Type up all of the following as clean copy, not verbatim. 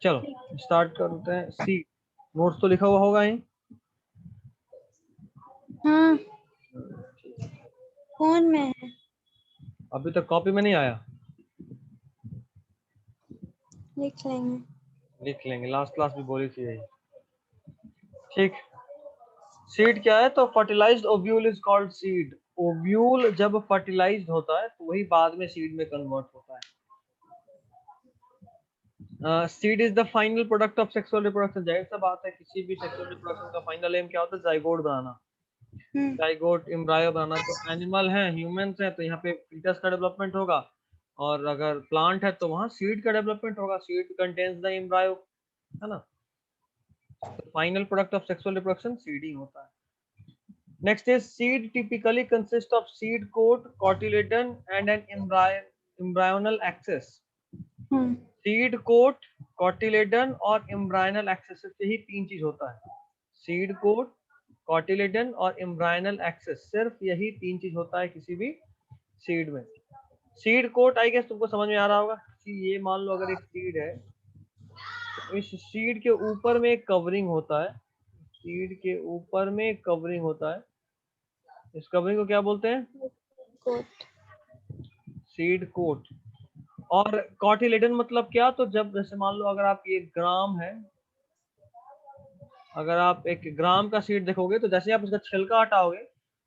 चलो स्टार्ट करते हैं। सीड नोट्स तो लिखा हुआ होगा ही। हाँ फोन में है। अभी तक कॉपी में नहीं आया, लिख लेंगे। लिख लेंगे, लास्ट क्लास भी बोली थी यही। ठीक, सीड क्या है? तो fertilized ovule is called seed. Ovule जब फर्टिलाइज्ड होता है तो वही बाद में सीड में कन्वर्ट होता है। Seed is the final product of sexual reproduction. जाहिर सा बात है, किसी भी सेक्सुअल रिप्रोडक्शन का फाइनल एम क्या होता है? जाइगोट बनाना, जाइगोट एम्ब्रायो बनाना। तो एनिमल है, ह्यूमंस है, तो यहाँ पे फीटस का डेवलपमेंट होगा, और अगर प्लांट है तो वहां सीड का डेवलपमेंट होगा। सीड कंटेन्स द एम्ब्रायो, है ना। तो final product of sexual reproduction seed ही होता है। Next is seed typically consist of seed coat, cotyledon and an embryonal axis. Seed coat, cotyledon और एम्ब्रायनल एक्सेस से ही तीन चीज होता है। सीड कोट, कॉटिलेडन और एम्ब्रायनल एक्सेस, सिर्फ यही तीन चीज होता है किसी भी सीड में। सीड कोट आई गेस तुमको समझ में आ रहा होगा कि ये मान लो अगर एक सीड है तो इस सीड के ऊपर में एक कवरिंग होता है। सीड के ऊपर में एक कवरिंग होता है, इस कवरिंग को क्या बोलते हैं? कोट। Seed coat. और कॉटिलेडन मतलब क्या? तो जब जैसे मान लो अगर आप एक ग्राम है, अगर आप एक ग्राम का सीड देखोगे तो जैसे आप उसका छिलका हटाओगे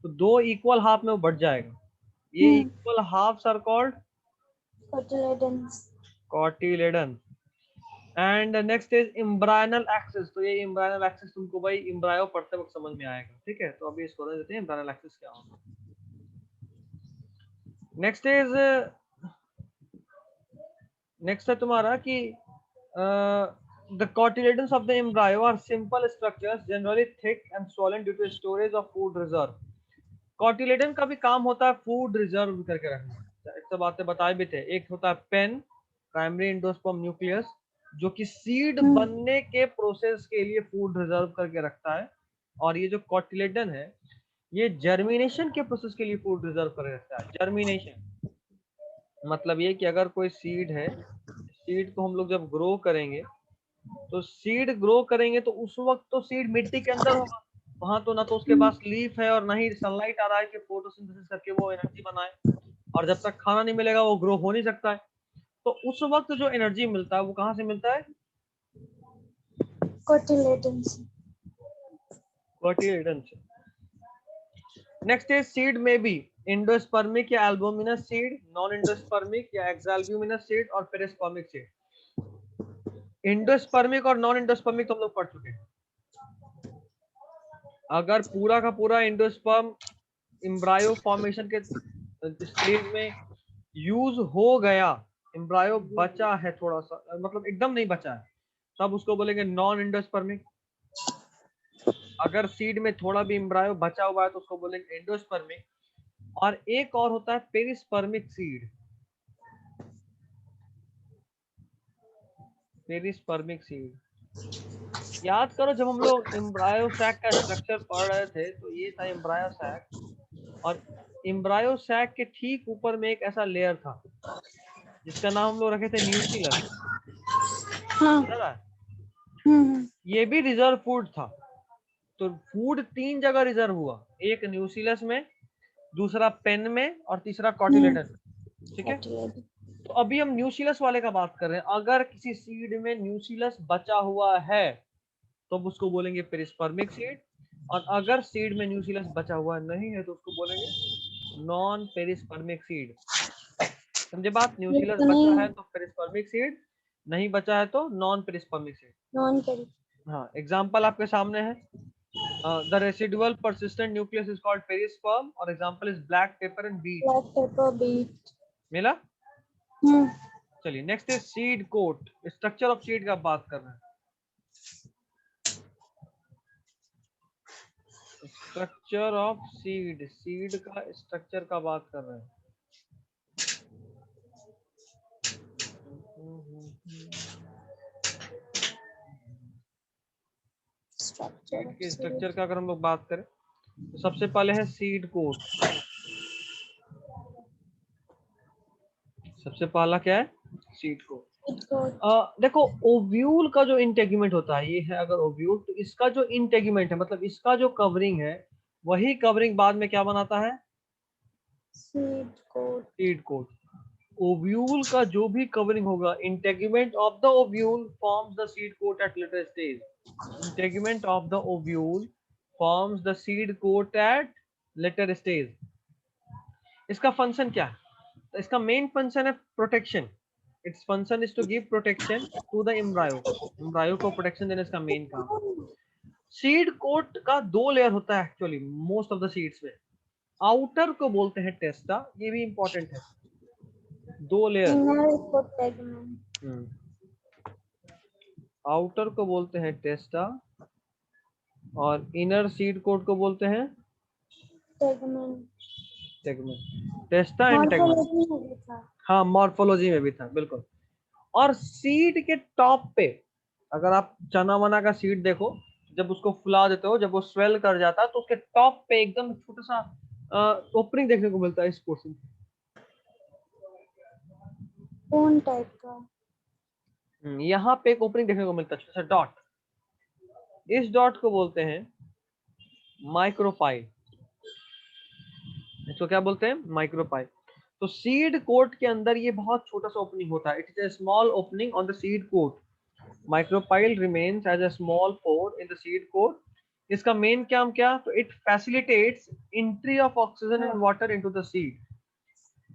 तो दो इक्वल हाफ में वो बढ़ जाएगा। ये equal halves are called cotyledon. And next is embryonal axis. तो ये एम्ब्रायनल एक्सिस तुमको भाई एम्ब्रायो पढ़ते वक्त समझ में आएगा, ठीक है। तो अभी इसको समझ देते हैं एम्ब्रायनल एक्सिस क्या होता है। नेक्स्ट है तुम्हारा कि the cotyledons of the embryo are simple structures generally thick and swollen due to storage of food reserve. cotyledon का भी काम होता है फूड रिजर्व करके रखना। एक तो बातें बताए भी थे। एक होता है पेन, प्राइमरी एंडोस्पर्म न्यूक्लियस, जो कि सीड बनने के प्रोसेस के लिए फूड रिजर्व करके रखता है। और ये जो कॉटिलेडन है ये जर्मिनेशन के प्रोसेस के लिए फूड रिजर्व करके रखता है। जर्मिनेशन मतलब ये कि अगर कोई सीड है, सीड को हम लोग जब ग्रो करेंगे तो सीड ग्रो करेंगे तो उस वक्त तो सीड मिट्टी के अंदर होगा, वहां तो ना तो उसके पास लीफ है और ना ही सनलाइट आ रहा है कि फोटोसिंथेसिस करके वो एनर्जी बनाए। और जब तक खाना नहीं मिलेगा वो ग्रो हो नहीं सकता है। तो उस वक्त जो एनर्जी मिलता है वो कहाँ से मिलता है? कोटिलेडन से। कोटिलेडन से। नेक्स्ट इज सीड में बी एंडोस्पर्मिक या एल्बुमिनस सीड, नॉन एंडोस्पर्मिक या एक्सएल्ब्यूमिनस सीड और पेरिस्पर्मिक सीड। एंडोस्पर्मिक और नॉन एंडोस्पर्मिक तो हम लोग पढ़ चुके हैं। अगर पूरा का पूरा एंडोस्पर्म एम्ब्रायो फॉर्मेशन के स्टेज में यूज हो गया, एम्ब्रायो बचा है थोड़ा सा, मतलब एकदम नहीं बचा है, तब उसको बोलेंगे नॉन एंडोस्पर्मिक। अगर सीड में थोड़ा भी एम्ब्रायो बचा हुआ है तो उसको बोलेंगे एंडोस्पर्मिक। और एक और होता है पेरिस्पर्मिक सीड। पेरिस्पर्मिक सीड याद करो, जब हम लोग एम्ब्रायो सैक का स्ट्रक्चर पढ़ रहे थे तो ये था एम्ब्रायो सैक, और एम्ब्रायो सैक के ठीक ऊपर में एक ऐसा लेयर था जिसका नाम हम लोग रखे थे न्यूक्लियस। ये भी रिजर्व फूड था। तो फूड तीन जगह रिजर्व हुआ, एक न्यूक्लियस में, दूसरा पेन में और तीसरा कॉटिलेडन में, ठीक है। तो अभी हम न्यूक्लियस वाले का बात कर रहे हैं। अगर किसी सीड में न्यूक्लियस बचा हुआ है तो उसको बोलेंगे पेरिस्पर्मिक सीड, और अगर सीड में न्यूक्लियस बचा हुआ नहीं है तो उसको बोलेंगे नॉन पेरिस्पर्मिक सीड। समझे बात? न्यूक्लियस बचा है तो पेरिस्पर्मिक सीड, नहीं बचा है तो non perispermic seed. Non peri. हाँ, एग्जांपल आपके सामने है। The residual persistent nucleus is called perisperm, और example is black pepper and beet. Black pepper beet. मिला? चलिए next is seed coat. Structure of seed का बात कर रहे हैं। स्ट्रक्चर ऑफ सीड, सीड का स्ट्रक्चर का बात कर रहे हैं। सीड के स्ट्रक्चर का अगर हम लोग बात करें तो सबसे पहले है सीड कोट। सबसे पहला क्या है? Seed coat. देखो ओव्यूल का जो इंटेगुमेंट होता है ये है, अगर ओव्यूल तो इसका जो इंटेगुमेंट है मतलब इसका जो कवरिंग है वही कवरिंग बाद में क्या बनाता है? Seed coat. Seed coat. Ovule का जो भी कवरिंग होगा, integument of the ovule forms the seed coat at later stage. Integument of the ovule forms the seed coat at later stage. इसका फंक्शन क्या है? तो इसका मेन फंक्शन है protection. Its function is to give protection to the embryo. Embryo को protection देना इसका main काम। सीड कोट का दो लेयर होता है actually most of the seeds में। आउटर को बोलते हैं टेस्टा, ये भी इंपॉर्टेंट है। दो लेयर। इनर को टेगमेंट। आउटर को बोलते हैं टेस्टा और इनर सीड कोट को बोलते हैं tegmen. Tegmen. टेस्टा and tegmen. Morphology में भी था। हाँ मॉर्फोलॉजी में भी था बिल्कुल। और सीड के टॉप पे अगर आप चना वना का सीड देखो, जब उसको फुला देते हो, जब वो स्वेल कर जाता है तो उसके टॉप पे एकदम छोटा सा ओपनिंग देखने को मिलता है इस पोर्शन। कौन टाइप का? यहाँ पे एक ओपनिंग देखने को मिलता है, छोटा सा डॉट। इस डॉट को बोलते हैं माइक्रोपाइल। इसको क्या बोलते हैं? माइक्रोपाइल। तो सीड कोट के अंदर ये बहुत छोटा सा ओपनिंग होता है। It is a small opening on the seed coat. Micropyle remains as a small pore in the seed coat. इसका मेन काम क्या? तो it facilitates entry of oxygen and water into the seed.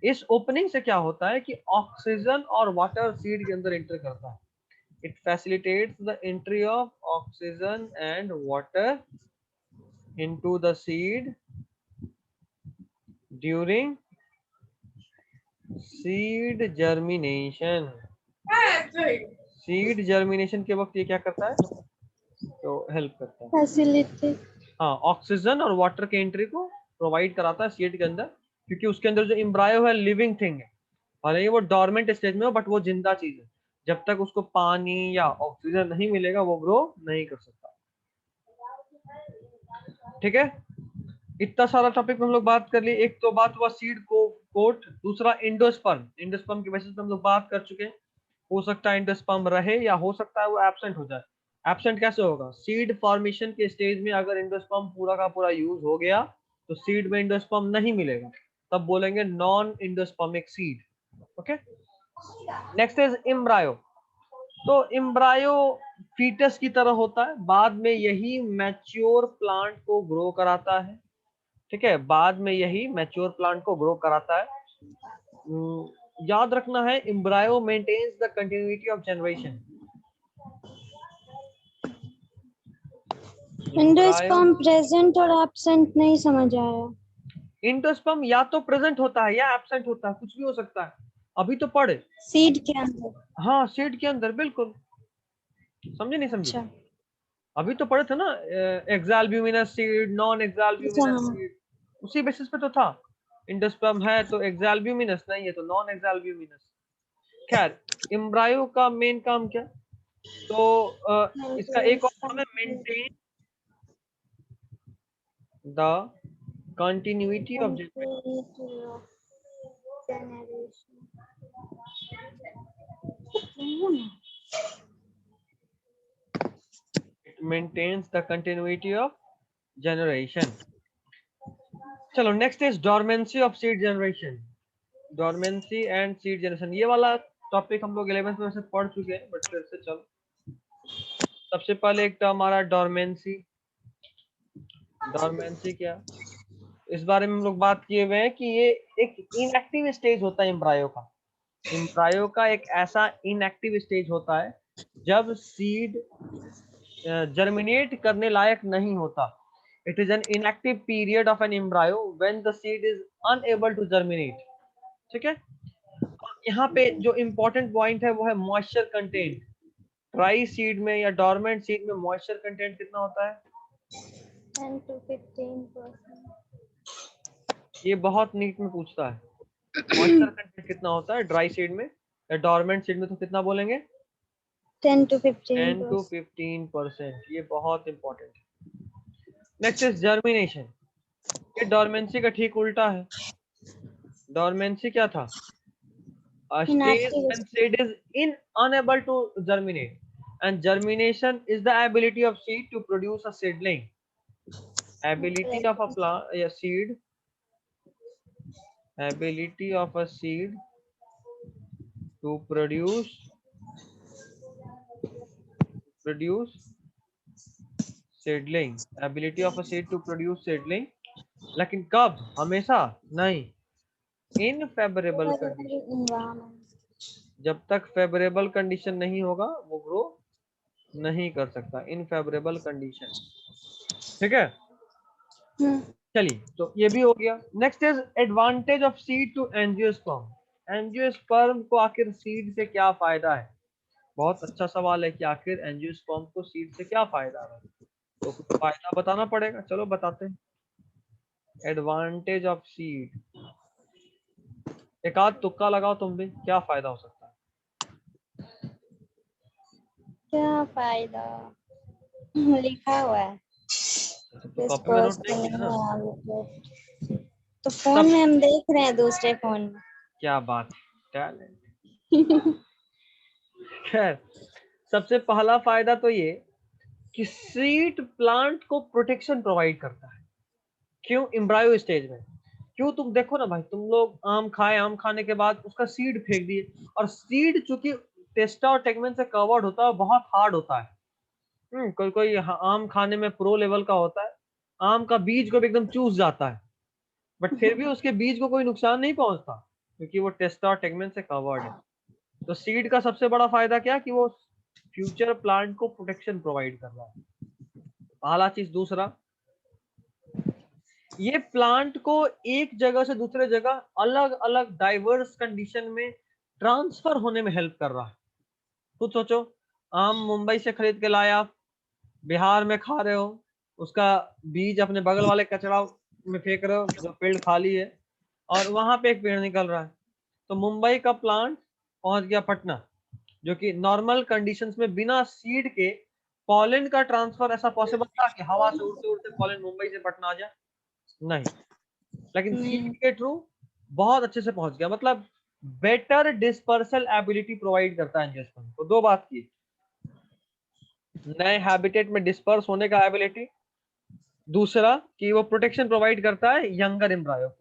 इस opening से क्या होता है कि ऑक्सीजन और वाटर सीड के अंदर एंटर करता है। It facilitates the entry of oxygen and water into the seed during seed germination. Seed germination के वक्त ये क्या करता है? तो हेल्प करता है, फैसिलिटी। हाँ ऑक्सीजन और वाटर के एंट्री को प्रोवाइड कराता है सीड के अंदर, क्योंकि उसके अंदर जो एम्ब्रायो है लिविंग थिंग है। हालांकि वो डोरमेंट स्टेज में हो बट वो जिंदा चीज है। जब तक उसको पानी या ऑक्सीजन नहीं मिलेगा वो ग्रो नहीं कर सकता। ठीक है, इतना सारा टॉपिक हम लोग बात कर लिए। एक तो बात हुआ सीड को कोट, दूसरा एंडोस्पर्म। एंडोस्पर्म के बेसिस पे हम लोग बात कर चुके हैं। हो सकता है एंडोस्पर्म रहे या हो सकता है वो एब्सेंट हो जाए। एब्सेंट कैसे होगा? सीड फॉर्मेशन के स्टेज में अगर एंडोस्पर्म पूरा का पूरा यूज हो गया तो सीड में एंडोस्पर्म नहीं मिलेगा, तब बोलेंगे non endospermic seed. Okay, next is embryo. तो एम्ब्रायो फीटस की तरह होता है, बाद में यही मैच्योर प्लांट को ग्रो कराता है। ठीक है, बाद में यही मैच्योर प्लांट को ग्रो कराता है। याद रखना है embryo maintains the continuity of generation. Endosperm present और एब्सेंट नहीं समझ आया। एंडोस्पर्म या तो प्रेजेंट होता है या एब्सेंट होता है, कुछ भी हो सकता है। अभी तो पढ़े सीड के अंदर। हाँ सीड के अंदर, बिल्कुल। समझे नहीं समझे? अच्छा। अभी तो पढ़े थे ना, एक्साल्ब्यूमिनस सीड, नॉन एक्साल्ब्यूमिनस हाँ। सीड, उसी बेसिस पे तो था। एंडोस्पर्म है तो एक्साल्ब्यूमिनस, नहीं है तो नॉन एक्साल्ब्यूमिनस। खैर, एम्ब्रायो का मेन काम क्या? तो इसका एक और नाम है maintain the continuity of maintains the continuity of generation. चलो next is dormancy of seed generation. Dormancy and seed generation, ये वाला टॉपिक हम लोग 11th में से पढ़ चुके हैं बट फिर से चलो। सबसे पहले एक टर्म हमारा डोरमेंसी। डोरमेंसी क्या? इस बारे में हम लोग बात किए हुए हैं कि ये एक इनएक्टिव स्टेज होता है एम्ब्रायो का। एम्ब्रायो का एक ऐसा इनएक्टिव स्टेज होता है जब सीड जर्मिनेट करने लायक नहीं होता। It is an inactive period of an embryo when the seed is unable to germinate. ठीक है, यहाँ पे जो इम्पोर्टेंट पॉइंट है वो है मॉइस्चर कंटेंट। ड्राई सीड में या डोरमेंट सीड में मॉइस्चर कंटेंट कितना होता है? 10 to 15%। ये बहुत नीट में पूछता है। मॉइस्चर कंटेंट कितना होता है ड्राई सीड में या डोरमेंट सीड में, तो कितना बोलेंगे? 10 to 10 to 15%। 15%। ये बहुत इंपॉर्टेंट है। Next is germination. ये डोरमेंसी का ठीक उल्टा है। डोरमेंसी क्या था? A stage Inactive when seed is unable to germinate, and germination is the ability of seed to produce a seedling. Ability of a plant, a seed, ability of a seed to produce seedling, ability of a seed to produce seedling. लेकिन कब? हमेशा नहीं, इन favourable condition, environment. जब तक favourable condition नहीं होगा वो grow नहीं कर सकता, इन फेवरेबल कंडीशन। ठीक है, चलिए तो ये भी हो गया। Next is advantage of seed to angiosperm. Angiosperm को आखिर सीड से क्या फायदा है? बहुत अच्छा सवाल है कि आखिर एंजियोस्पर्म को सीड से क्या फायदा है, तो कुछ फायदा बताना पड़ेगा, चलो बताते हैं। एडवांटेज ऑफ सीड, एक आध तुक्का लगाओ तुम भी, क्या फायदा हो सकता है? क्या फायदा लिखा हुआ है, तो कॉपी में नोट नहीं किया ना? तो फोन में हम देख रहे हैं, दूसरे फोन में। क्या बात, टैलेंट। खैर, सबसे पहला फायदा तो ये कि सीड प्लांट को प्रोटेक्शन प्रोवाइड करता है। क्यों? एम्ब्रायो स्टेज में। क्यों? तुम देखो ना भाई, तुम लोग आम खाए, आम खाने के बाद उसका सीड फेंक दिए, और सीड चूंकि टेस्टा और टेगमेंट से कवर्ड होता है, बहुत हार्ड होता है। कोई कोई आम खाने में प्रो लेवल का होता है, आम का बीज को भी एकदम चूस जाता है, बट फिर भी उसके बीज को कोई नुकसान नहीं पहुंचता, क्योंकि वो टेस्टा और टेगमेंट से कवर्ड है। तो सीड का सबसे बड़ा फायदा क्या, कि वो फ्यूचर प्लांट को प्रोटेक्शन प्रोवाइड कर रहा है, पहला चीज। दूसरा, ये प्लांट को एक जगह से दूसरे जगह अलग अलग डाइवर्स कंडीशन में ट्रांसफर होने में हेल्प कर रहा है। खुद सोचो, आम मुंबई से खरीद के लाया, बिहार में खा रहे हो, उसका बीज अपने बगल वाले कचरा में फेंक रहे हो जो फील्ड खाली है, और वहां पे एक पेड़ निकल रहा है। तो मुंबई का प्लांट पहुंच गया पटना, जो कि नॉर्मल कंडीशंस में बिना सीड के पॉलन का ट्रांसफर ऐसा पॉसिबल था कि हवा से उड़ते उड़ते पॉलन मुंबई से पटना आ जाए? नहीं, लेकिन सीड के थ्रू बहुत अच्छे से पहुंच गया। मतलब बेटर डिस्पर्सल एबिलिटी प्रोवाइड करता है एंजियोस्पर्म को। दो बात की, नए हैबिटेट में डिस्पर्स होने का एबिलिटी, दूसरा कि वो प्रोटेक्शन प्रोवाइड करता है यंगर एम्ब्रायो को।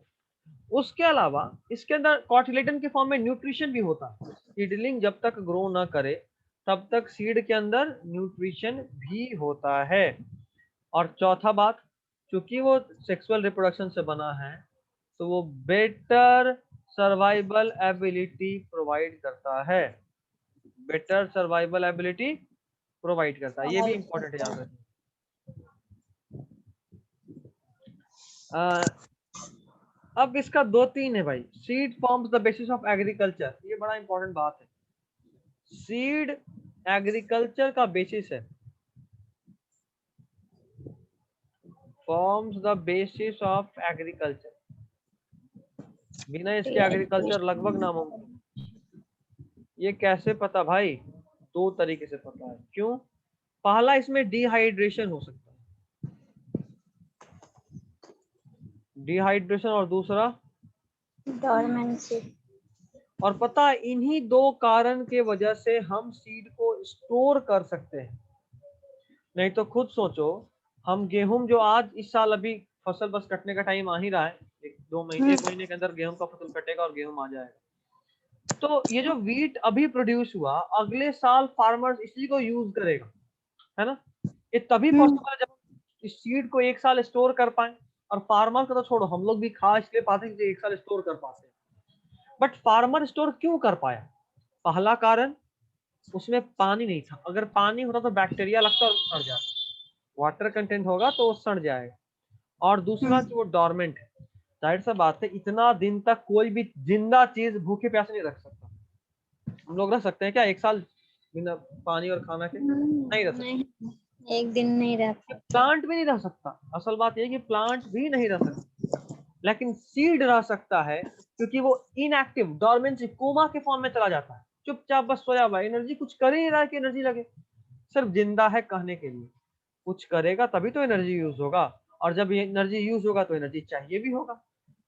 उसके अलावा इसके अंदर कॉटिलेडन के फॉर्म में न्यूट्रिशन भी होता है। सीडलिंग जब तक ग्रो ना करे तब तक सीड के अंदर न्यूट्रिशन भी होता है। और चौथा बात, क्योंकि वो सेक्सुअल रिप्रोडक्शन से बना है, तो वो बेटर सर्वाइवल एबिलिटी प्रोवाइड करता है, बेटर सर्वाइवल एबिलिटी प्रोवाइड करता है। ये भी इंपॉर्टेंट है, याद रखना। अब इसका दो तीन है भाई। Seed forms the basis of agriculture, ये बड़ा इंपॉर्टेंट बात है। सीड एग्रीकल्चर का बेसिस है, forms the basis of agriculture. बिना इसके एग्रीकल्चर लगभग नामुमकिन। ये कैसे पता भाई? दो तरीके से पता है। क्यों? पहला, इसमें डिहाइड्रेशन हो सकता है, डिहाइड्रेशन, और दूसरा डोरमेंसी। और पता है, इन्हीं दो कारण के वजह से हम सीड को स्टोर कर सकते हैं। नहीं तो खुद सोचो, हम गेहूं जो आज इस साल अभी फसल बस कटने का टाइम आ ही रहा है, एक महीने के अंदर गेहूं का फसल कटेगा और गेहूं आ जाएगा। तो ये जो व्हीट अभी प्रोड्यूस हुआ, अगले साल फार्मर्स इसी को यूज करेगा, है ना? ये तभी पॉसिबल है जब इस सीड को एक साल स्टोर कर पाए। और फार्मर का तो छोड़ो, हम लोग भी खा इसलिए पाते हैं कि एक साल स्टोर कर पाते हैं। बट फार्मर स्टोर क्यों कर पाया? पहला कारण, उसमें पानी नहीं था। अगर पानी होता तो बैक्टीरिया लगता और सड़ जाता, वाटर कंटेंट होगा तो वो सड़ जाएगा। और दूसरा कि वो डॉर्मेंट है। जाहिर सा बात है, इतना दिन तक कोई भी जिंदा चीज भूखे प्यासे नहीं रख सकता। हम लोग रख सकते हैं क्या एक साल बिना पानी और खाना के? नहीं रख सकते। नहीं, एक दिन नहीं रह पाता। प्लांट भी नहीं रह सकता। असल बात यह कि प्लांट भी नहीं रह सकता, लेकिन सीड रह सकता है, क्योंकि वो इनएक्टिव डॉर्मेंसी कोमा के फॉर्म में चला जाता है, चुपचाप बस सोया हुआ, एनर्जी कुछ कर ही नहीं रहा है कि एनर्जी लगे, सिर्फ जिंदा है कहने के लिए। कुछ करेगा तभी तो एनर्जी यूज होगा, और जब ये एनर्जी यूज होगा तो एनर्जी चाहिए भी होगा।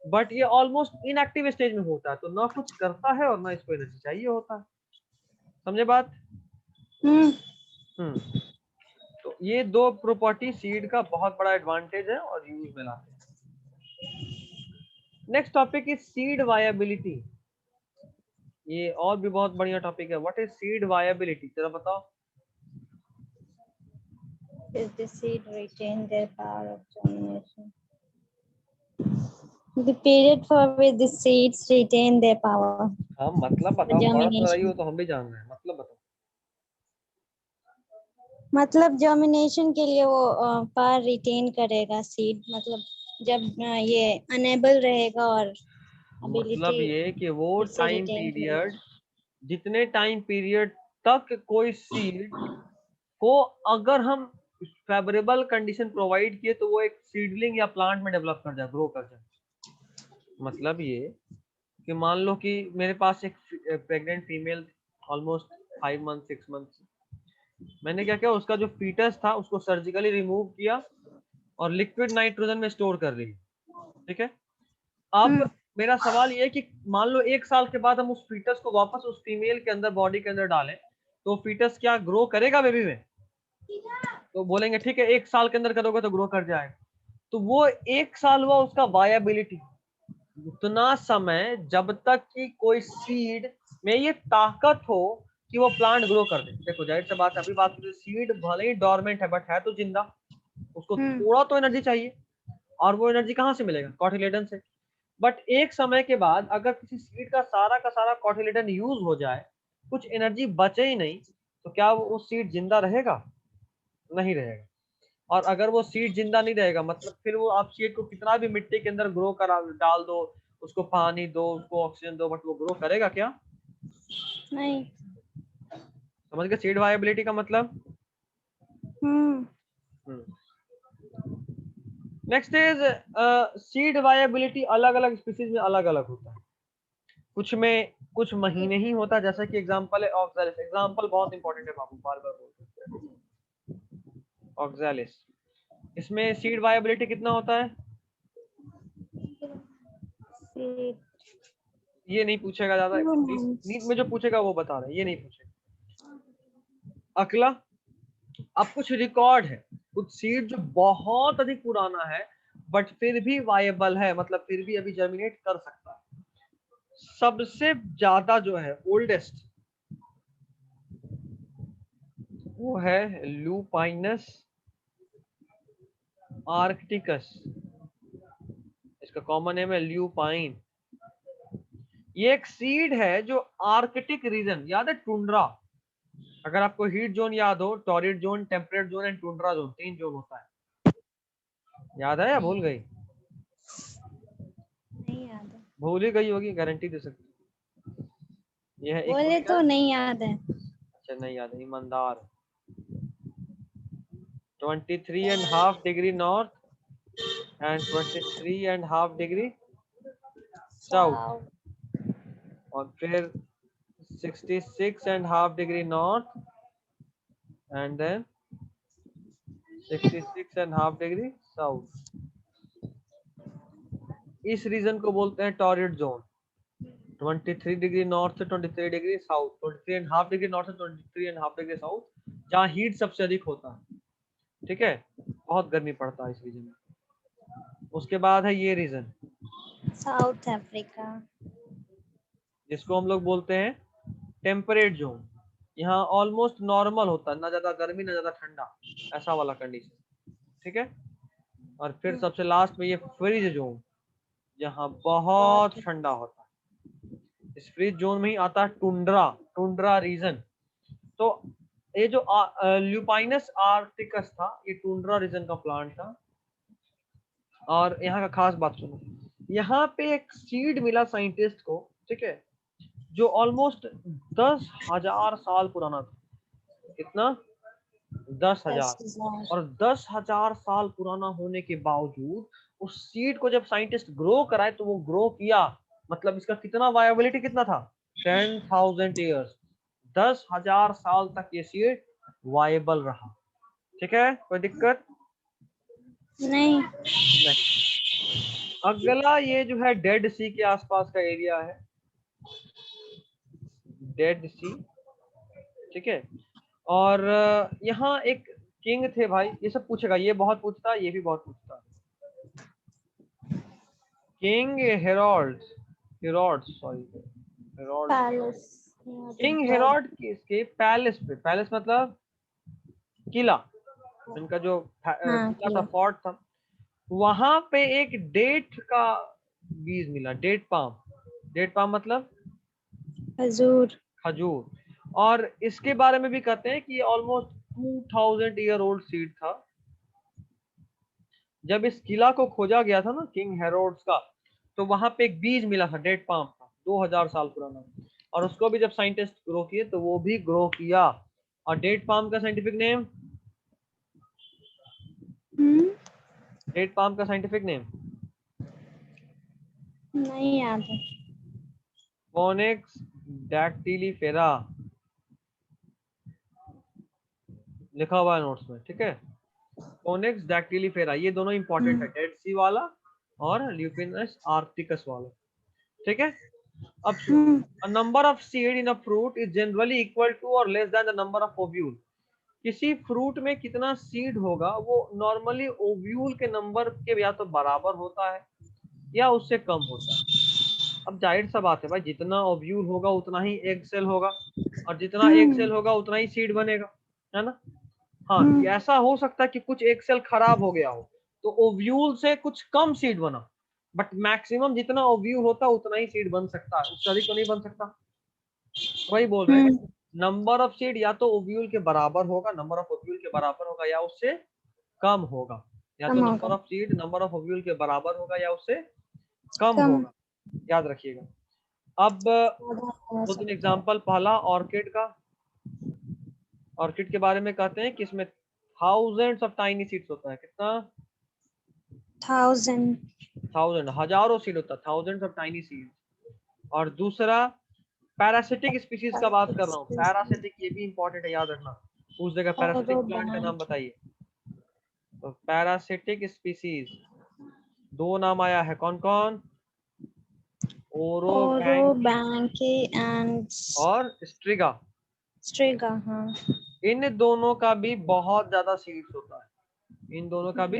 बट ये ऑलमोस्ट इनएक्टिव स्टेज में होता है, तो ना कुछ करता है और ना इसको एनर्जी चाहिए होता है। समझे बात? तो ये दो प्रॉपर्टी सीड का बहुत बड़ा एडवांटेज है और यूज में लाते हैं। Next topic is seed viability. ये और भी बहुत बढ़िया टॉपिक है। व्हाट इज सीड वायबिलिटी, जरा बताओ। Does the seed retain their power of germination? The period for which the seeds retain their power हाँ मतलब for बताओ, पढ़ तो रही हो germination. तो हम भी जान रहे हैं, मतलब बताओ। मतलब जर्मिनेशन के लिए वो पावर रिटेन करेगा सीड, मतलब जब ये अनेबल रहेगा और मतलब एबिलिटी ये कि वो फिर से टाइम रिटेन करेगा। पीरियड, जितने टाइम पीरियड तक कोई सीड को अगर हम फेवरेबल कंडीशन प्रोवाइड किए तो वो एक सीडलिंग या प्लांट में डेवलप कर जाए, ग्रो कर जाए। मतलब ये कि मान लो कि मेरे पास एक pregnant female almost 5 month 6 month, मैंने क्या किया, उसका जो फीटस था उसको सर्जिकली रिमूव किया और लिक्विड नाइट्रोजन में स्टोर कर ली। ठीक है, अब मेरा सवाल ये है कि मान लो 1 साल के बाद हम उस फीटस को वापस उस फीमेल के अंदर, बॉडी के अंदर डालें, तो फीटस क्या ग्रो करेगा बेबी में? तो बोलेंगे ठीक है 1 साल के अंदर करोगे तो ग्रो कर जाएगा। तो वो 1 साल हुआ उसका वायबिलिटी, उतना समय जब तक कि कोई सीड में ये ताकत हो कि वो प्लांट ग्रो कर दे। देखो जाहिर सी बात है, अभी बात करें, सीड भले ही डोरमेंट है बट है तो जिंदा, उसको थोड़ा तो एनर्जी चाहिए, और वो एनर्जी कहाँ से मिलेगा? कॉटिलेडन से। बट एक समय के बाद अगर किसी सीड का सारा कॉटिलेडन यूज हो जाए, कुछ एनर्जी बचे ही नहीं, तो क्या वो सीड जिंदा रहेगा? नहीं रहेगा। और अगर वो सीड जिंदा नहीं रहेगा, मतलब फिर वो आप सीड को कितना भी मिट्टी के अंदर ग्रो करा डाल दो, उसको पानी दो, उसको ऑक्सीजन दो, बट वो ग्रो करेगा क्या? नहीं। समझ गए सीड वायबिलिटी का मतलब? नेक्स्ट इज सीड वायबिलिटी अलग अलग स्पीसीज में अलग अलग होता है। कुछ में कुछ महीने ही होता है, जैसा कि एग्जांपल है ऑक्सैलिस। एग्जांपल बहुत इंपॉर्टेंट है बाबू, बार बार बोलते हैं। ऑक्सैलिस, इसमें सीड वायबिलिटी कितना होता है? ये नहीं पूछेगा ज्यादा, नीट में जो पूछेगा वो बता रहे हैं, ये नहीं पूछेगा। अगला, अब कुछ रिकॉर्ड है, कुछ सीड जो बहुत अधिक पुराना है बट फिर भी वायबल है, मतलब फिर भी अभी जर्मिनेट कर सकता है। सबसे ज्यादा जो है ओल्डेस्ट, वो है लुपाइनस आर्कटिकस। इसका कॉमन नेम है ल्यूपाइन। ये एक सीड है जो आर्कटिक रीजन, याद है टुंड्रा, अगर आपको हीट जोन याद हो, torrid zone, temperate zone and tundra zone, 3 zone होता है, याद है या भूल गई? नहीं याद है। भूल ही गई होगी, गारंटी दे सकती। ये है बोले तो इक्वेटर। नहीं याद है। अच्छा नहीं याद है, ईमानदार। 23.5 degree north and 23.5 degree south, और फिर 66.5 degree north and then 66.5 degree south. इस रीजन को बोलते हैं टॉरिड जोन। 23 डिग्री नॉर्थ से 23 डिग्री साउथ, 23.5 डिग्री नॉर्थ से 23.5 डिग्री साउथ, जहाँ हीट सबसे अधिक होता है। ठीक है, बहुत गर्मी पड़ता है इस रीजन में। उसके बाद है ये रीजन, साउथ अफ्रीका, जिसको हम लोग बोलते हैं टेम्परेट जोन। यहाँ ऑलमोस्ट नॉर्मल होता है, ना ज्यादा गर्मी ना ज्यादा ठंडा, ऐसा वाला कंडीशन। ठीक है, और फिर सबसे लास्ट में ये फ्रीज जोन, जहाँ बहुत ठंडा होता है। इस फ्रीज जोन में ही आता है टुंड्रा, टुंड्रा रीजन। तो ये जो ल्यूपाइनस आर्टिकस था, ये टुंड्रा रीजन का प्लांट था। और यहाँ का खास बात सुनो, यहाँ पे एक सीड मिला साइंटिस्ट को, ठीक है, जो ऑलमोस्ट 10,000 साल पुराना था। कितना? 10,000। और 10,000 साल पुराना होने के बावजूद उस सीड को जब साइंटिस्ट ग्रो कराए तो वो ग्रो किया, मतलब इसका कितना वायबिलिटी कितना था? 10,000 ईयर्स, 10,000 साल तक ये सीड वायबल रहा। ठीक है, कोई दिक्कत नहीं। नहीं? अगला ये जो है डेड सी के आसपास का एरिया है, डेड सी, ठीक है। और यहाँ एक किंग थे भाई, ये सब पूछेगा, ये बहुत पूछता है, ये भी बहुत पूछता है। King Herods sorry, palace. King Herod किसके पैलेस पे, पैलेस मतलब किला, इनका जो किला था, फोर्ट था, वहां पे एक डेट का बीज मिला, डेट पाम मतलब खजूर। और इसके बारे में भी कहते हैं कि ऑलमोस्ट 2000 ईयर ओल्ड सीड था। जब इस किला को खोजा गया था ना किंग हेरोड्स का, तो वहां पे एक बीज मिला था, डेट पाम था, 2000 साल पुराना। और उसको भी जब साइंटिस्ट ग्रो किए तो वो भी ग्रो किया। और डेट पाम का साइंटिफिक नेम, डेट पाम का साइंटिफिक नेम नहीं याद है। फोनिक्स डैक्टिलीफेरा, लिखा हुआ है नोट्स में, ठीक है। फोनिक्स डैक्टिलीफेरा, ये दोनों इंपॉर्टेंट है, डेड सी वाला और ल्यूपिनस आर्क्टिकस वाला, ठीक है। अब a number of seed in a fruit is generally equal to or less than the number of ovule। किसी फ्रूट में कितना सीड होगा वो नॉर्मली ओव्यूल के नंबर के या तो बराबर होता है या उससे कम होता है। अब जाहिर सा बात है भाई, जितना ओव्यूल होगा उतना ही एग सेल होगा, और जितना एग सेल होगा उतना ही सीड बनेगा, है ना। हाँ, ऐसा हो सकता है कि कुछ एग सेल खराब हो गया हो तो ओव्यूल से कुछ कम सीड बना, बट मैक्सिमम जितना ओव्यूल होता है उतना ही सीड बन सकता है, उससे अधिक तो नहीं बन सकता। वही बोल रहे हैं, नंबर ऑफ सीड या तो ओव्यूल के बराबर होगा, नंबर ऑफ ओव्यूल के बराबर होगा या उससे कम होगा, या तो number of seed number of ovule के बराबर होगा या उससे कम होगा, याद रखिएगा। अब दो तीन एग्जांपल, पहला ऑर्किड का। ऑर्किड के बारे में कहते हैं कि इसमें थाउजेंड्स ऑफ टाइनी सीड्स होता है, कितना, 1000 हजारों सीड होता है, थाउजेंड्स ऑफ टाइनी सीड्स। और दूसरा पैरासिटिक स्पीशीज का बात कर रहा हूँ, पैरासिटिक ये भी इंपॉर्टेंट है, याद रखना। उस जगह पैरासिटिक प्लांट का नाम बताइए। तो पैरासिटिक स्पीशीज दो नाम आया है, कौन कौन, ओरोबैंकी एंड और स्ट्रिगा। हाँ। इन दोनों का भी बहुत ज्यादा सीड्स होता है, इन दोनों का भी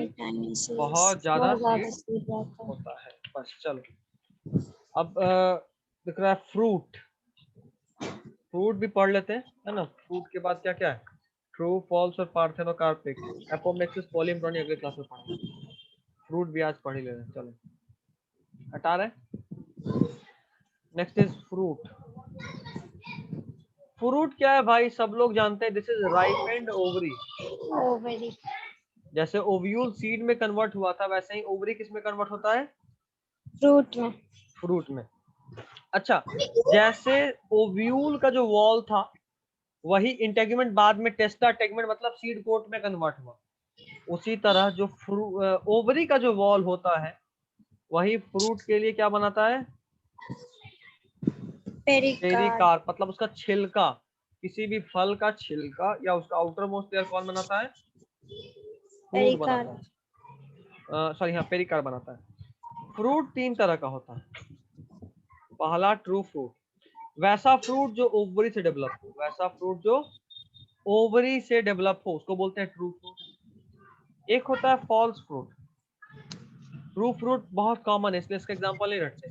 बहुत ज्यादा सीड होता है। बस चलो, अब दिख रहा है फ्रूट, फ्रूट भी पढ़ लेते हैं, है ना। फ्रूट के बाद क्या क्या है, ट्रू फॉल्स और पार्थेनोकार्पिक, एपोमेक्सिस पॉलीम्ब्रोनी अगले क्लास में पढ़ेंगे। फ्रूट भी आज पढ़ ही ले रहे हैं, चलो हटा रहे। Next is fruit. फ्रूट क्या है भाई, सब लोग जानते हैं, दिस इज राइपेंड ओवरी। जैसे ओव्यूल सीड में कन्वर्ट हुआ था, वैसे ही ओवरी किस में कन्वर्ट होता है, फ्रूट में। अच्छा, जैसे ओव्यूल का जो वॉल था वही इंटेगुमेंट बाद में टेस्टा टेगमेंट मतलब सीड कोट में कन्वर्ट हुआ, उसी तरह जो ओवरी का जो वॉल होता है वही फ्रूट के लिए क्या बनाता है, पेरिकार्प, मतलब उसका छिलका, किसी भी फल का छिलका या उसका आउटर मोस्ट लेयर कौन बनाता है, फ्रूट बनाता है, सॉरी हाँ पेरिकार्प बनाता है। फ्रूट तीन तरह का होता है, पहला ट्रू फ्रूट, वैसा फ्रूट जो ओवरी से डेवलप हो, वैसा फ्रूट जो ओवरी से डेवलप हो उसको बोलते हैं ट्रू फ्रूट। एक होता है फॉल्स फ्रूट, ट्रू फ्रूट बहुत कॉमन है इसलिए इसका एग्जांपल नहीं रखते।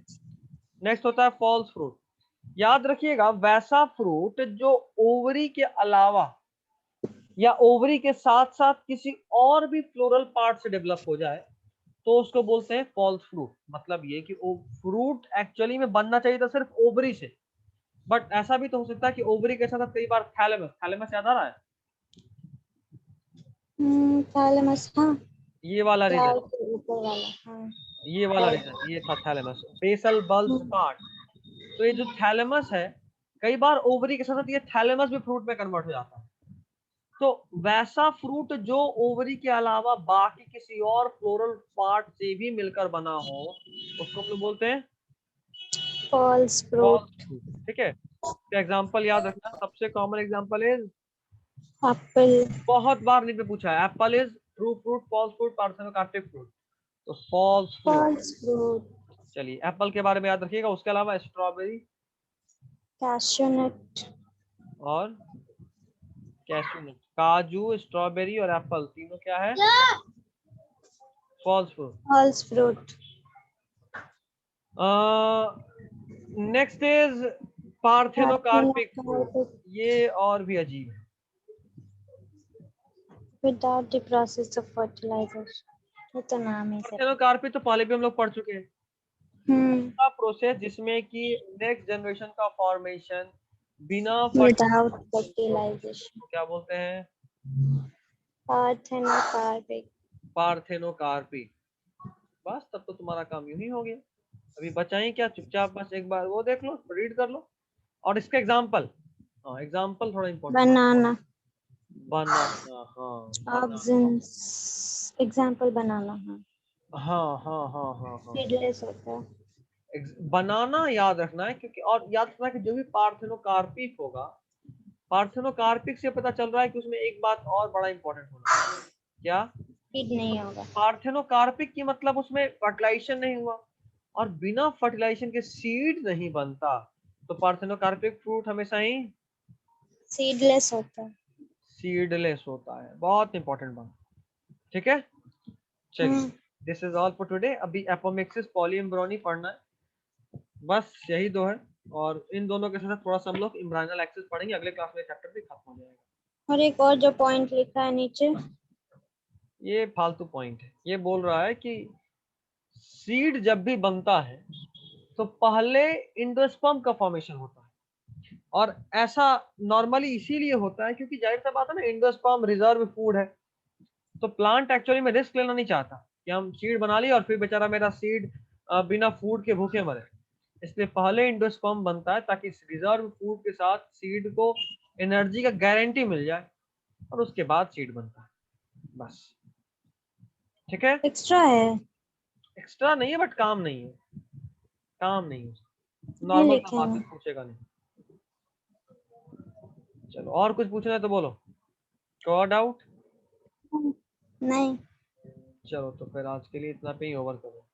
नेक्स्ट होता है फॉल्स फ्रूट, याद रखिएगा वैसा फ्रूट जो ओवरी के अलावा या ओवरी के साथ साथ किसी और भी फ्लोरल पार्ट से डेवलप हो जाए तो उसको बोलते हैं फॉल्स फ्रूट। मतलब ये कि फ्रूट एक्चुअली में बनना चाहिए था सिर्फ ओवरी से, बट ऐसा भी तो हो सकता है कि ओवरी के साथ कई बार थैलेमस याद आ रहा है, थैलेमस, हाँ, ये वाला रीजन, ऊपर वाला, हाँ, ये वाला रीजन, ये था थैलेमस, बेसल बल्ब पार्ट। तो ये जो थैलेमस है कई बार ओवरी के साथ ये थैलेमस भी फ्रूट में कन्वर्ट हो जाता है। तो वैसा फ्रूट जो ओवरी के अलावा बाकी किसी और फ्लोरल पार्ट से भी मिलकर बना हो उसको हम लोग बोलते हैं फॉल्स फ्रूट। ठीक है। तो एग्जांपल याद रखना, सबसे कॉमन एग्जांपल इज एप्पल। बहुत बार नीट में पूछा है, apple is true fruit, false fruit, parthenocarpic fruit. तो फॉल्स फ्रूट। False fruit. चलिए एप्पल के बारे में याद रखिएगा, उसके अलावा स्ट्रॉबेरी कैश्यू नट। और कैशू नट। काजू, स्ट्रॉबेरी और एप्पल तीनों क्या है? False fruit. False fruit. Next is parthenocarpic fruit. ये और भी अजीब है। Without the process of fertilization, ये तो नाम ही से। पार्थेनोकार्पिक तो पहले भी हम लोग पढ़ चुके हैं। का प्रोसेस जिसमें कि नेक्स्ट जनरेशन का फॉर्मेशन बिना विदाउट फर्टिलाइजेशन, क्या बोलते हैं? पार्थेनोकार्पिक। पार्थेनोकार्पिक। बस तब तो तुम्हारा काम यूं ही हो गया। अभी बचा ही क्या, चुपचाप बस एक बार वो देख लो, रीड कर लो और इसका एग्जांपल। हाँ एग्जांपल थोड़ा इम्पोर्टेंट। बनाना। बनाना। हाँ ऑक्सिन्स, एग्जांपल बनाना। हाँ हाँ हाँ हाँ हाँ। सीडलेस होता है। बनाना याद रखना है, क्योंकि और याद रखना कि जो भी पार्थेनोकार्पिक होगा, पार्थेनोकार्पिक से पता चल रहा है कि उसमें एक बात और बड़ा इंपॉर्टेंट होना है। क्या? सीड नहीं होगा। पार्थेनोकार्पिक की मतलब उसमें फर्टिलाइजेशन नहीं हुआ, और बिना फर्टिलाइजेशन के सीड नहीं बनता, तो पार्थेनोकार्पिक फ्रूट हमेशा ही सीडलेस होता है। सीडलेस होता है। बहुत इंपॉर्टेंट बात। ठीक है, चलिए this is all for today. अभी एपोमिक्सिस पॉलीएम्ब्रोनी पढ़ना है, बस यही दो है। और इन दोनों के साथ थोड़ा सा हम लोग इम्ब्रायनल एक्सिस पढ़ेंगे, अगले क्लास में चैप्टर भी खत्म हो जाएगा। और एक और जो पॉइंट लिखा है नीचे, ये फालतू पॉइंट है। ये बोल रहा है कि सीड जब भी बनता है तो पहले इंडोस्पर्म का फॉर्मेशन होता है, और ऐसा नॉर्मली इसीलिए होता है क्योंकि जाहिर सा बात है ना, इंडोस्पर्म रिजर्व फूड है। तो प्लांट एक्चुअली में रिस्क लेना नहीं चाहता कि हम सीड बना लिए और फिर बेचारा मेरा सीड बिना फूड के भूखे मरे। इसलिए पहले इंडोस्पर्म बनता है ताकि रिजर्व फूड के साथ सीड को एनर्जी का गारंटी मिल जाए, और उसके बाद सीड बनता है। बस ठीक है, एक्स्ट्रा है। एक्स्ट्रा नहीं है, बट काम नहीं है, काम नहीं है, नहीं नॉर्मल सा लिखे बात है, हैं। पूछेगा नहीं। चलो और कुछ पूछना है तो बोलो, कोई और डाउट? नहीं। चलो तो फिर आज के लिए इतना पे ही ओवर करो।